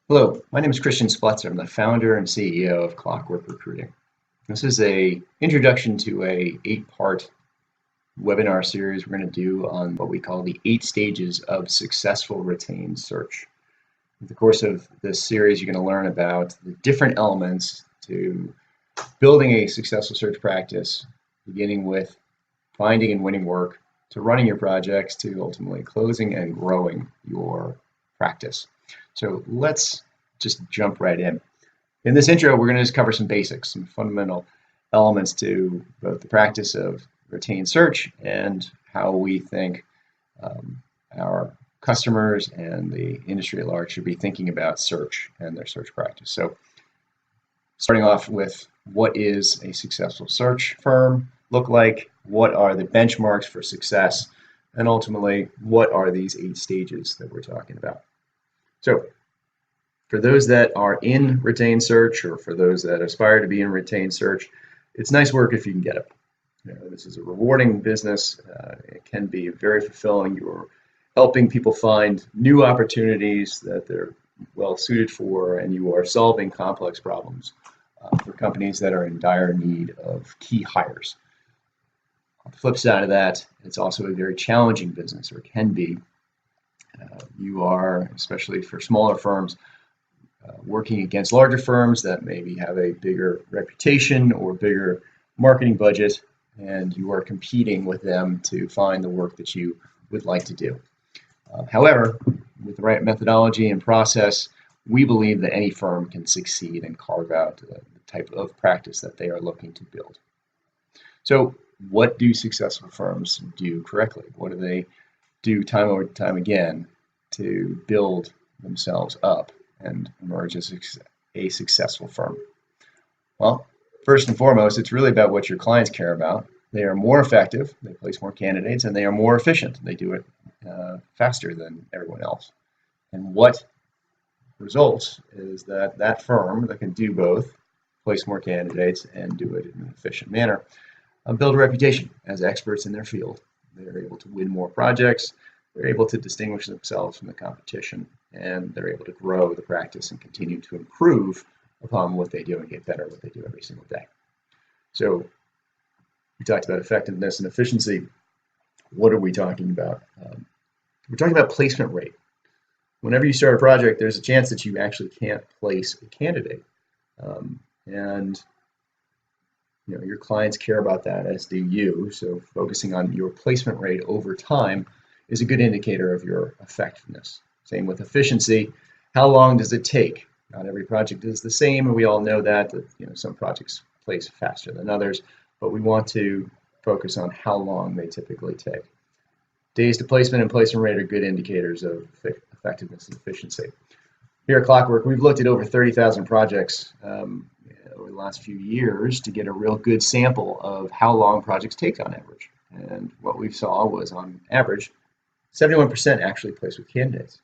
Hello, my name is Christian Splutzer. I'm the founder and CEO of Clockwork Recruiting. This is a introduction to a 8-part webinar series we're going to do on what we call the 8 stages of successful retained search. In the course of this series, you're going to learn about the different elements to building a successful search practice, beginning with finding and winning work, to running your projects, to ultimately closing and growing your practice. So let's just jump right in. In this intro, we're going to just cover some basics, some fundamental elements to both the practice of retained search and how we think our customers and the industry at large should be thinking about search and their search practice. So starting off with, what is a successful search firm look like? What are the benchmarks for success? And ultimately, what are these 8 stages that we're talking about? So for those that are in retained search, or for those that aspire to be in retained search, it's nice work if you can get it. This is a rewarding business. It can be very fulfilling. You're helping people find new opportunities that they're well suited for, and you are solving complex problems for companies that are in dire need of key hires. On the flip side of that, it's also a very challenging business, or can be. You are, especially for smaller firms, working against larger firms that maybe have a bigger reputation or bigger marketing budget, and you are competing with them to find the work that you would like to do. However, with the right methodology and process, we believe that any firm can succeed and carve out the type of practice that they are looking to build. So what do successful firms do correctly? What do they do time over time again to build themselves up and emerge as a successful firm? Well, first and foremost, it's really about what your clients care about. They are more effective, they place more candidates, and they are more efficient. They do it faster than everyone else. And what results is that that firm that can do both, place more candidates and do it in an efficient manner, build a reputation as experts in their field. They're able to win more projects, they're able to distinguish themselves from the competition, and they're able to grow the practice and continue to improve upon what they do and get better at what they do every single day. So we talked about effectiveness and efficiency. What are we talking about? We're talking about placement rate. Whenever you start a project, there's a chance that you actually can't place a candidate. And your clients care about that, as do you. So focusing on your placement rate over time is a good indicator of your effectiveness. Same with efficiency. How long does it take? Not every project is the same, and we all know that some projects place faster than others, but we want to focus on how long they typically take. Days to placement and placement rate are good indicators of effectiveness and efficiency. Here at Clockwork, we've looked at over 30,000 projects over the last few years to get a real good sample of how long projects take on average. And what we saw was, on average, 71% actually place with candidates.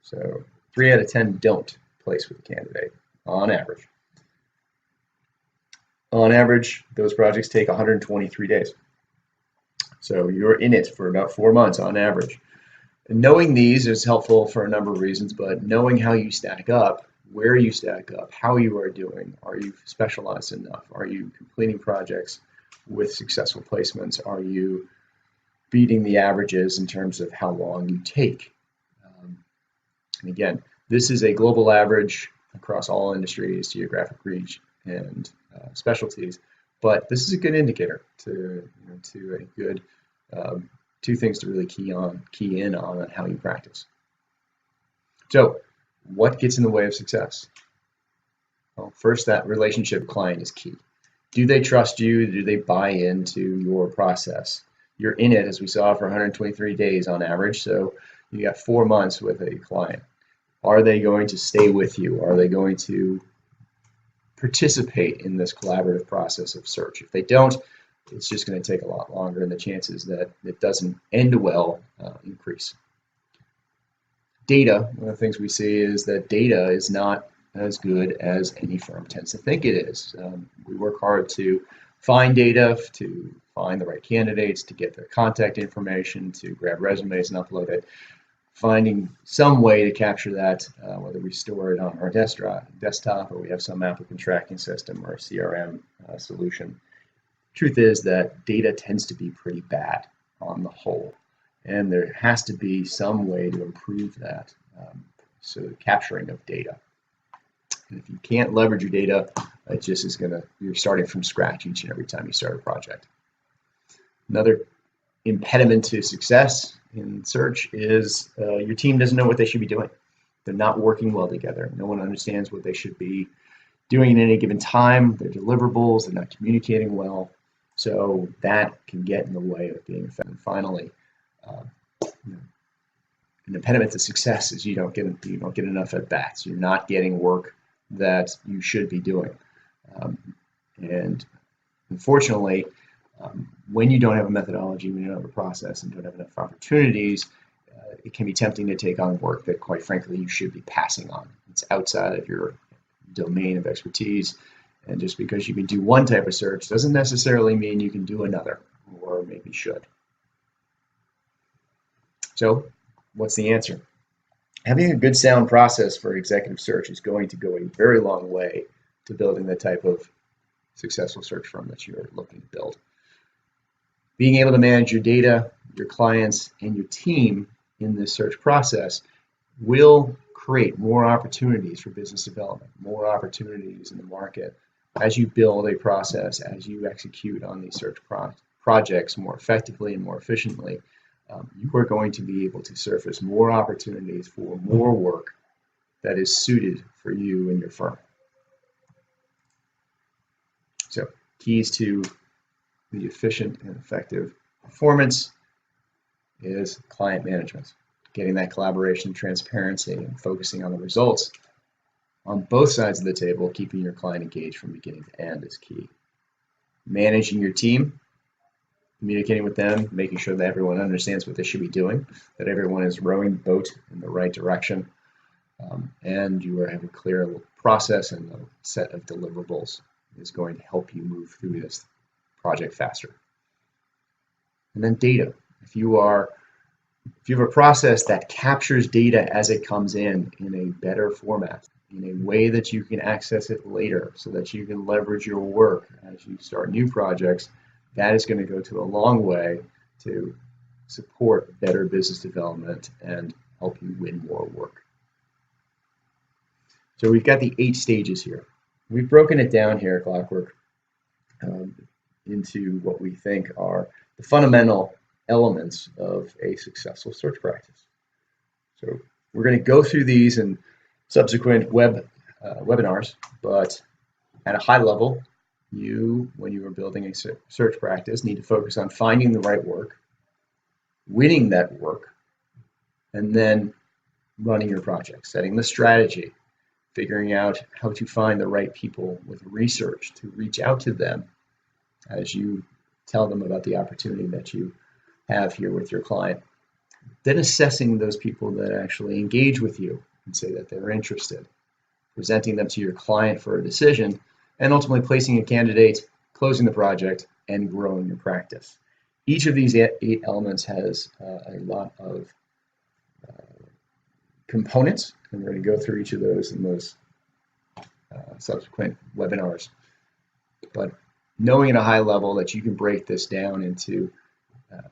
So 3 out of 10 don't place with a candidate on average. On average, those projects take 123 days. So you're in it for about 4 months on average. And knowing these is helpful for a number of reasons, but knowing how you stack up, where you stack up, how you are doing, are you specialized enough? Are you completing projects with successful placements? Are you beating the averages in terms of how long you take? And again, this is a global average across all industries, geographic reach, and specialties. But this is a good indicator to a good 2 things to really key in on how you practice. So, what gets in the way of success? Well, first, that relationship client is key. Do they trust you? Do they buy into your process? You're in it, as we saw, for 123 days on average, so you got 4 months with a client. Are they going to stay with you? Are they going to participate in this collaborative process of search? If they don't, it's just going to take a lot longer, and the chances that it doesn't end well increase. Data, one of the things we see is that data is not as good as any firm tends to think it is. We work hard to find data, to find the right candidates, to get their contact information, to grab resumes and upload it. finding some way to capture that, whether we store it on our desktop or we have some applicant tracking system or a CRM solution. Truth is that data tends to be pretty bad on the whole, and there has to be some way to improve that. So the capturing of data. And if you can't leverage your data, it just is you're starting from scratch each and every time you start a project. Another impediment to success in search is your team doesn't know what they should be doing. They're not working well together. No one understands what they should be doing at any given time, their deliverables, they're not communicating well. So that can get in the way of being effective. And finally, an impediment to success is you don't get enough at bats. You're not getting work that you should be doing. And unfortunately, when you don't have a methodology, when you don't have a process and don't have enough opportunities, it can be tempting to take on work that, quite frankly, you should be passing on. It's outside of your domain of expertise. And just because you can do one type of search doesn't necessarily mean you can do another, or maybe should. So, what's the answer? Having a good sound process for executive search is going to go a very long way to building the type of successful search firm that you're looking to build. Being able to manage your data, your clients, and your team in this search process will create more opportunities for business development, more opportunities in the market as you build a process, as you execute on these search projects more effectively and more efficiently. You are going to be able to surface more opportunities for more work that is suited for you and your firm. So, keys to the efficient and effective performance is client management, getting that collaboration, transparency, and focusing on the results on both sides of the table. Keeping your client engaged from beginning to end is key. Managing your team, communicating with them, making sure that everyone understands what they should be doing, that everyone is rowing the boat in the right direction, and you have a clear process and a set of deliverables is going to help you move through this project faster. And then data. If you have a process that captures data as it comes in a better format, in a way that you can access it later so that you can leverage your work as you start new projects, that is going to go to a long way to support better business development and help you win more work. So we've got the 8 stages here. We've broken it down here at Clockwork into what we think are the fundamental elements of a successful search practice. So we're going to go through these in subsequent webinars, but at a high level, when you are building a search practice, need to focus on finding the right work, winning that work, and then running your project, setting the strategy, figuring out how to find the right people with research to reach out to them as you tell them about the opportunity that you have here with your client. Then assessing those people that actually engage with you and say that they're interested, presenting them to your client for a decision, and ultimately placing a candidate, closing the project, and growing your practice. Each of these 8 elements has a lot of components, and we're going to go through each of those in those subsequent webinars. But knowing at a high level that you can break this down into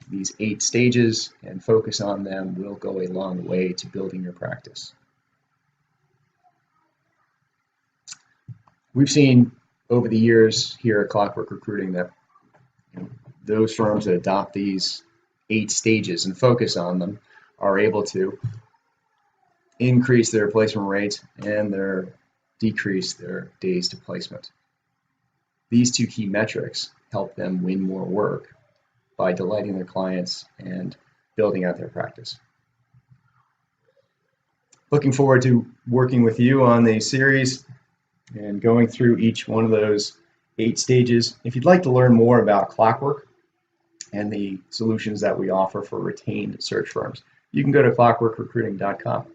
these 8 stages and focus on them will go a long way to building your practice. We've seen over the years here at Clockwork Recruiting that those firms that adopt these 8 stages and focus on them are able to increase their placement rates and decrease their days to placement. These 2 key metrics help them win more work by delighting their clients and building out their practice. Looking forward to working with you on the series and going through each one of those 8 stages. If you'd like to learn more about Clockwork and the solutions that we offer for retained search firms, you can go to clockworkrecruiting.com.